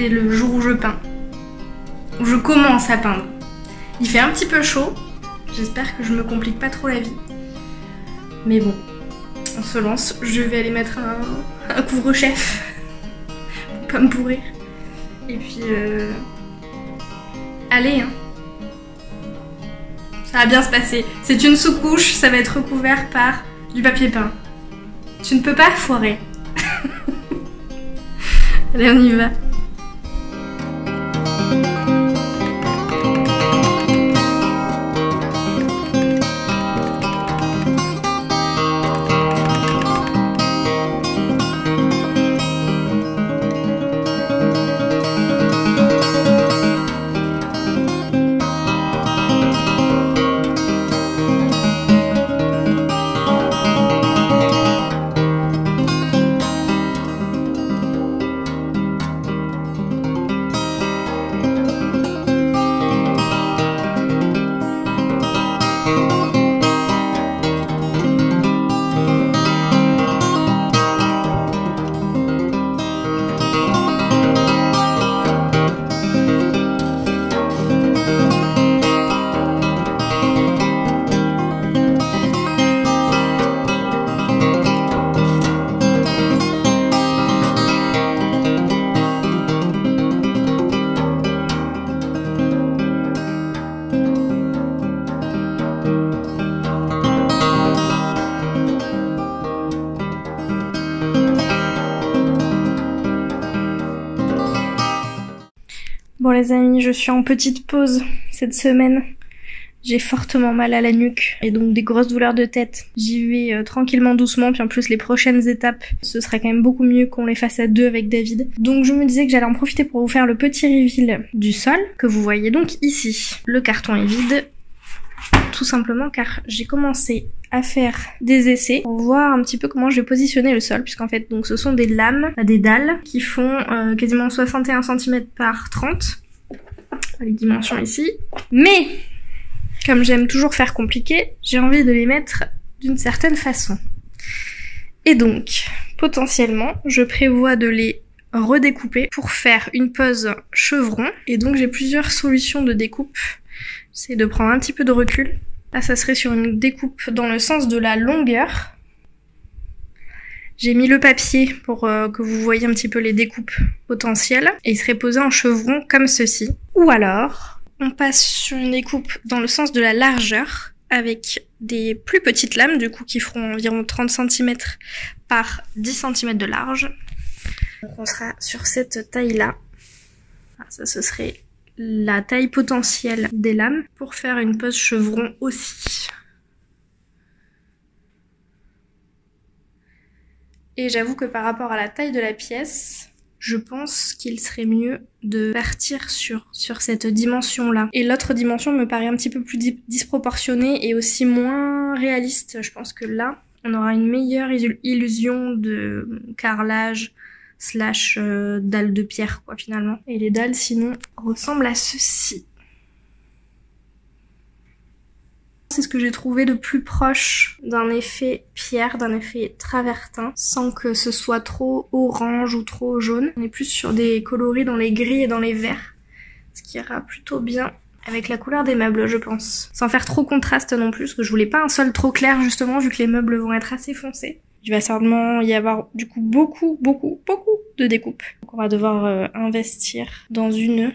c'est le jour où je peins. Où je commence à peindre. Il fait un petit peu chaud. J'espère que je me complique pas trop la vie. Mais bon, on se lance. Je vais aller mettre un couvre-chef. Pour pas me pourrir. Et puis... Allez, hein. Ça va bien se passer. C'est une sous-couche, ça va être recouvert par du papier peint. Tu ne peux pas foirer. Allez, on y va. Bon les amis, je suis en petite pause cette semaine. J'ai fortement mal à la nuque et donc des grosses douleurs de tête. J'y vais tranquillement doucement, puis en plus les prochaines étapes, ce serait quand même beaucoup mieux qu'on les fasse à deux avec David. Donc je me disais que j'allais en profiter pour vous faire le petit reveal du sol, que vous voyez donc ici. Le carton est vide, tout simplement car j'ai commencé à faire des essais pour voir un petit peu comment je vais positionner le sol, puisqu'en fait donc ce sont des lames, des dalles qui font quasiment 61 cm par 30, les dimensions ici. Mais comme j'aime toujours faire compliqué, j'ai envie de les mettre d'une certaine façon. Et donc, potentiellement, je prévois de les redécouper pour faire une pose chevron. Et donc j'ai plusieurs solutions de découpe. J'essaie de prendre un petit peu de recul. Là, ça serait sur une découpe dans le sens de la longueur. J'ai mis le papier pour que vous voyez un petit peu les découpes potentielles. Et il serait posé en chevron comme ceci. Ou alors, on passe sur une découpe dans le sens de la largeur avec des plus petites lames, du coup, qui feront environ 30 cm par 10 cm de large. Donc on sera sur cette taille-là. Ça, ce serait la taille potentielle des lames pour faire une pose chevron aussi. Et j'avoue que par rapport à la taille de la pièce, je pense qu'il serait mieux de partir sur cette dimension-là. Et l'autre dimension me paraît un petit peu plus disproportionnée et aussi moins réaliste. Je pense que là, on aura une meilleure illusion de carrelage / dalles de pierre, quoi, finalement. Et les dalles, sinon, ressemblent à ceci. C'est ce que j'ai trouvé de plus proche d'un effet pierre, d'un effet travertin, sans que ce soit trop orange ou trop jaune. On est plus sur des coloris dans les gris et dans les verts, ce qui ira plutôt bien avec la couleur des meubles, je pense. Sans faire trop contraste non plus, parce que je voulais pas un sol trop clair, justement, vu que les meubles vont être assez foncés. Il va certainement y avoir, du coup, beaucoup de découpes. Donc on va devoir investir dans une...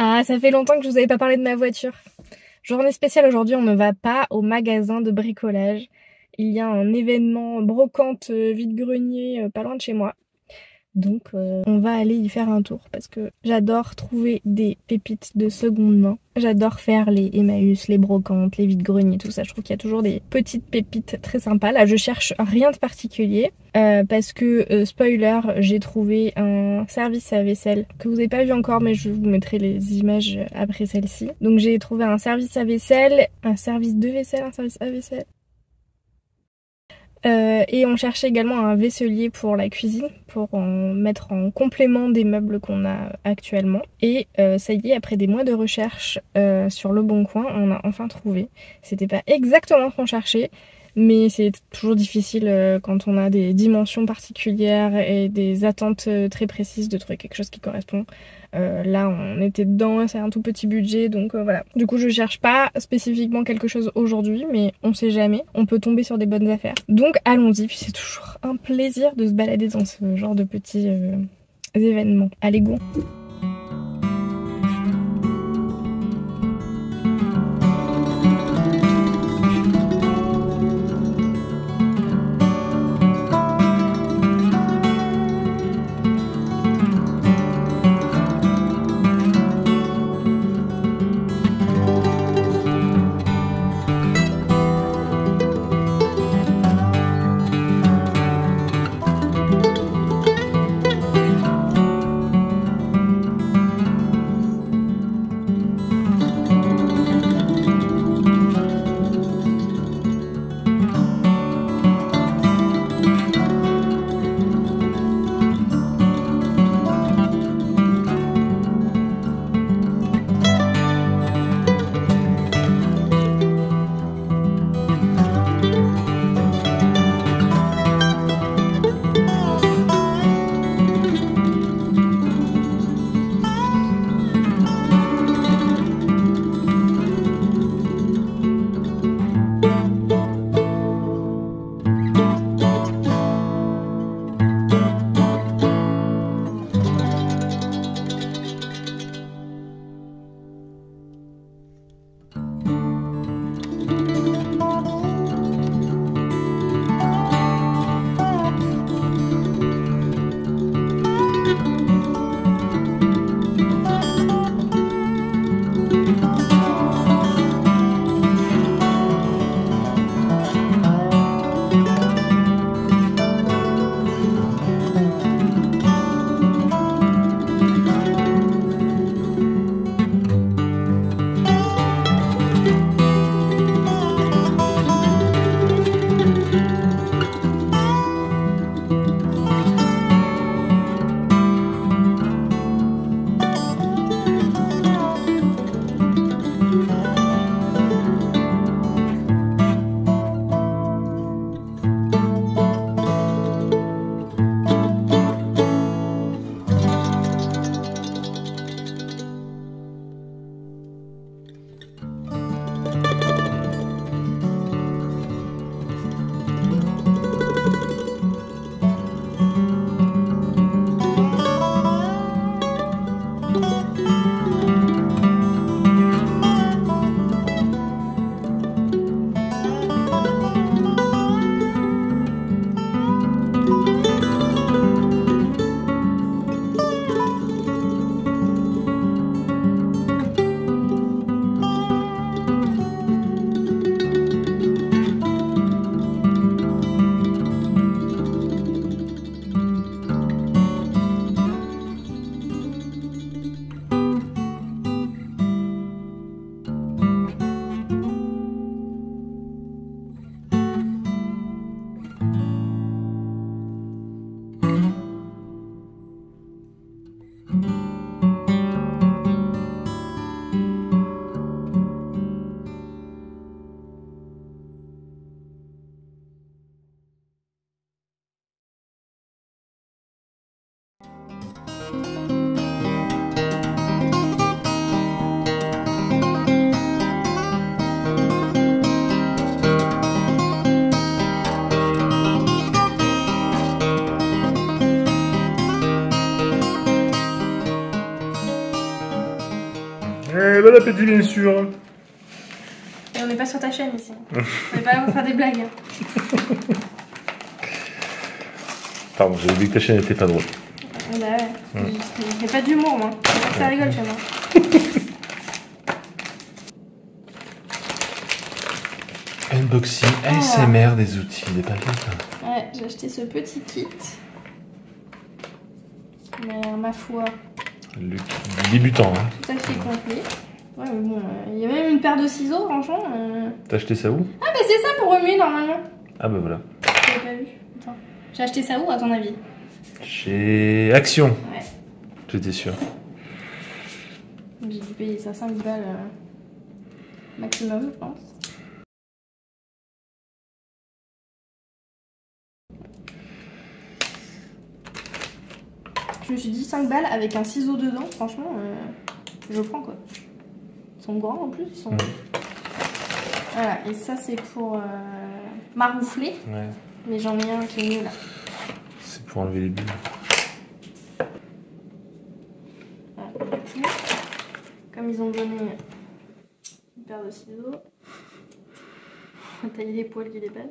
Ah, ça fait longtemps que je vous avais pas parlé de ma voiture. Journée spéciale aujourd'hui, on ne va pas au magasin de bricolage. Il y a un événement brocante vide-grenier pas loin de chez moi. Donc on va aller y faire un tour parce que j'adore trouver des pépites de seconde main. J'adore faire les Emmaüs, les brocantes, les vide-greniers, tout ça. Je trouve qu'il y a toujours des petites pépites très sympas. Là, je cherche rien de particulier parce que, spoiler, j'ai trouvé un service à vaisselle que vous n'avez pas vu encore, mais je vous mettrai les images après celle-ci. Donc j'ai trouvé un service à vaisselle, un service de vaisselle, un service à vaisselle. Et on cherchait également un vaisselier pour la cuisine, pour en mettre en complément des meubles qu'on a actuellement. Et ça y est, après des mois de recherche sur Le Bon Coin, on a enfin trouvé. C'était pas exactement ce qu'on cherchait, Mais c'est toujours difficile quand on a des dimensions particulières et des attentes très précises de trouver quelque chose qui correspond. Là on était dedans, c'est un tout petit budget, donc voilà. Du coup je cherche pas spécifiquement quelque chose aujourd'hui, mais on sait jamais, on peut tomber sur des bonnes affaires. Donc allons-y, puis c'est toujours un plaisir de se balader dans ce genre de petits événements. Allez go! Bon appétit, bien sûr. Et on n'est pas sur ta chaîne ici. On n'est pas là pour faire des blagues. Pardon, j'avais dit que ta chaîne n'était pas drôle. Bah ouais, je fais pas d'humour moi. Je fais pas que ça rigole chez moi. Unboxing ASMR des outils, des paquets. Ouais, j'ai acheté ce petit kit. Mais ma foi. Le débutant, hein. Tout à fait complet. Ouais, mais bon, il y a même une paire de ciseaux, franchement. T'as acheté ça où? Ah, bah c'est ça pour remuer normalement. Ah, bah voilà. J'avais pas vu. Attends. J'ai acheté ça où à ton avis? Chez Action. Ouais. J'étais sûr. J'ai dû payer ça 5 balles maximum, je pense. Je me suis dit 5 balles avec un ciseau dedans, franchement, je prends quoi. Ils sont grands en plus, ils sont... Voilà, et ça c'est pour maroufler. Ouais. Mais j'en ai un qui est mieux là. C'est pour enlever les bulles. Voilà, du coup, comme ils ont donné une paire de ciseaux, on va tailler les poils qui dépassent.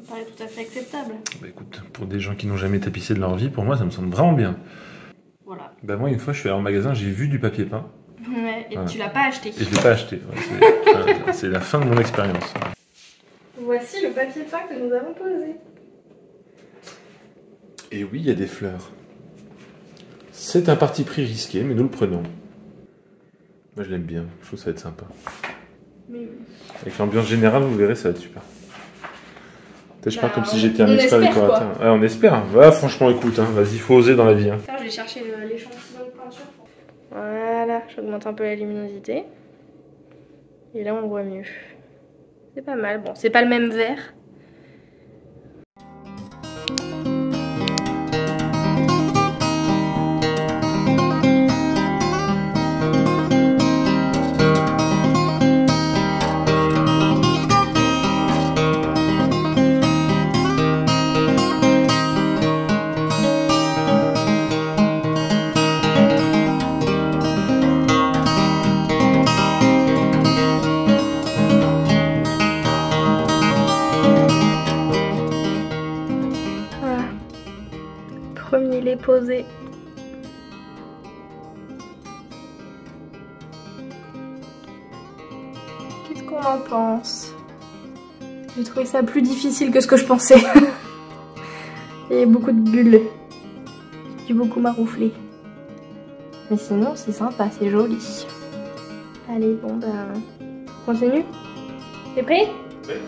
Ça me paraît tout à fait acceptable. Bah écoute, pour des gens qui n'ont jamais tapissé de leur vie, pour moi ça me semble vraiment bien. Voilà. Bah moi une fois je suis allé en magasin, j'ai vu du papier peint. Ouais, et voilà. tu l'as pas acheté. Et je l'ai pas acheté. Ouais, c'est la fin de mon expérience. Voici le papier peint que nous avons posé. Et oui, il y a des fleurs. C'est un parti pris risqué, mais nous le prenons. Moi je l'aime bien, je trouve que ça va être sympa. Mais oui. Avec l'ambiance générale, vous verrez, ça va être super. Je Bah, parle comme si j'étais un expert espère, décorateur. Ouais, on espère. Ouais, franchement, écoute, hein, vas-y, faut oser dans la vie. Hein. Je vais chercher l'échantillon de peinture. Voilà, j'augmente un peu la luminosité. Et là, on voit mieux. C'est pas mal. Bon, c'est pas le même vert. Premier lait posé. Qu'est-ce qu'on en pense? J'ai trouvé ça plus difficile que ce que je pensais. Il y a beaucoup de bulles. J'ai beaucoup marouflé. Mais sinon, c'est sympa, c'est joli. Allez, bon ben... Continue? T'es prêt? Ouais.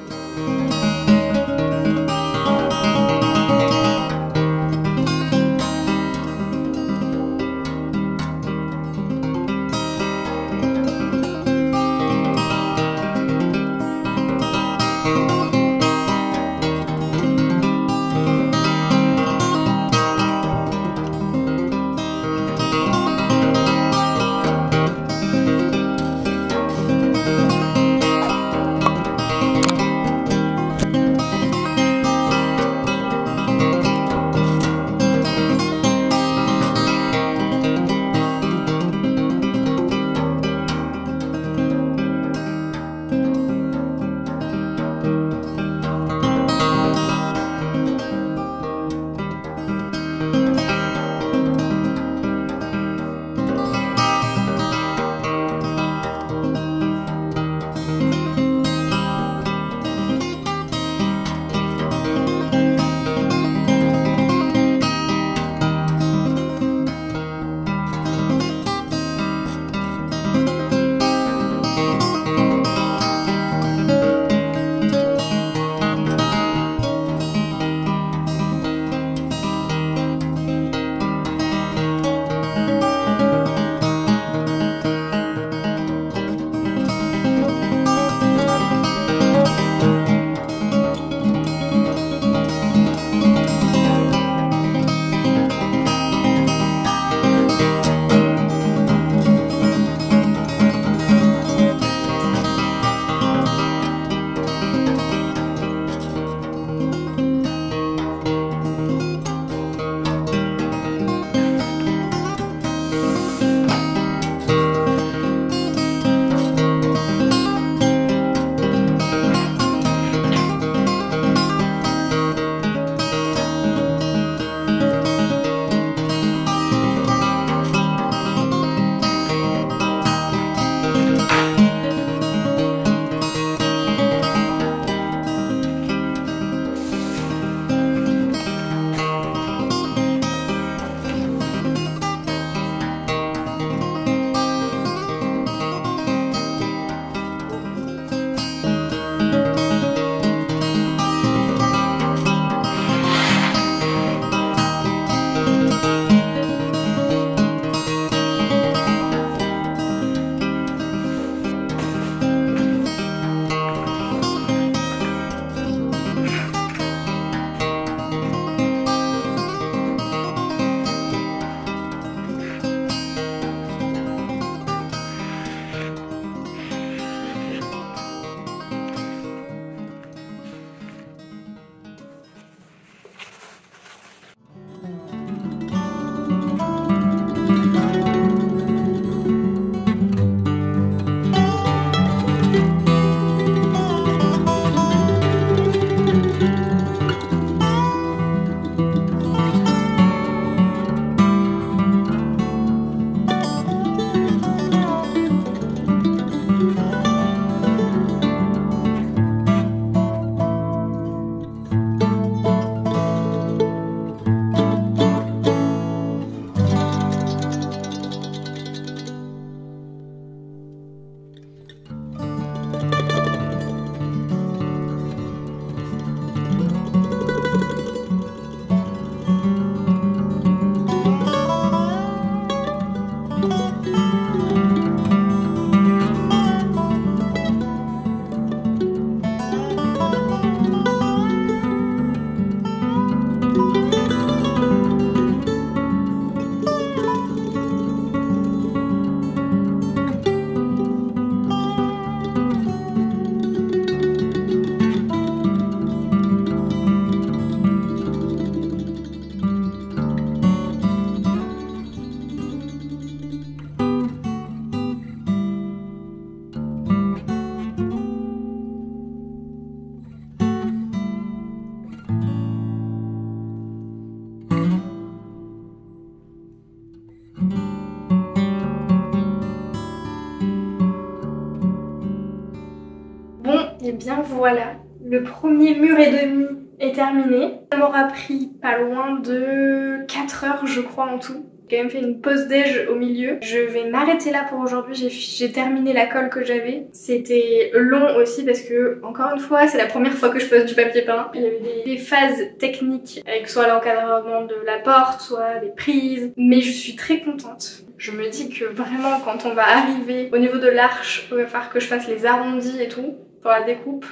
Et bien voilà, le premier mur et demi est terminé. Ça m'aura pris pas loin de 4 heures je crois en tout. J'ai quand même fait une pause déj au milieu. Je vais m'arrêter là pour aujourd'hui, j'ai terminé la colle que j'avais. C'était long aussi parce que, encore une fois, c'est la première fois que je pose du papier peint. Il y avait des phases techniques avec soit l'encadrement de la porte, soit des prises. Mais je suis très contente. Je me dis que vraiment quand on va arriver au niveau de l'arche, il va falloir que je fasse les arrondis et tout pour la découpe.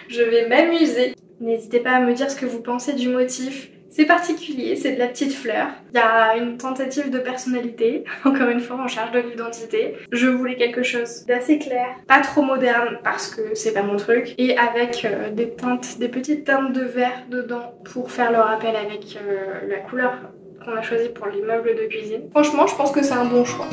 Je vais m'amuser. N'hésitez pas à me dire ce que vous pensez du motif. C'est particulier, c'est de la petite fleur. Il y a une tentative de personnalité, encore une fois on charge de l'identité. Je voulais quelque chose d'assez clair, pas trop moderne parce que c'est pas mon truc, et avec des petites teintes de vert dedans pour faire le rappel avec la couleur qu'on a choisie pour les meubles de cuisine. Franchement, je pense que c'est un bon choix.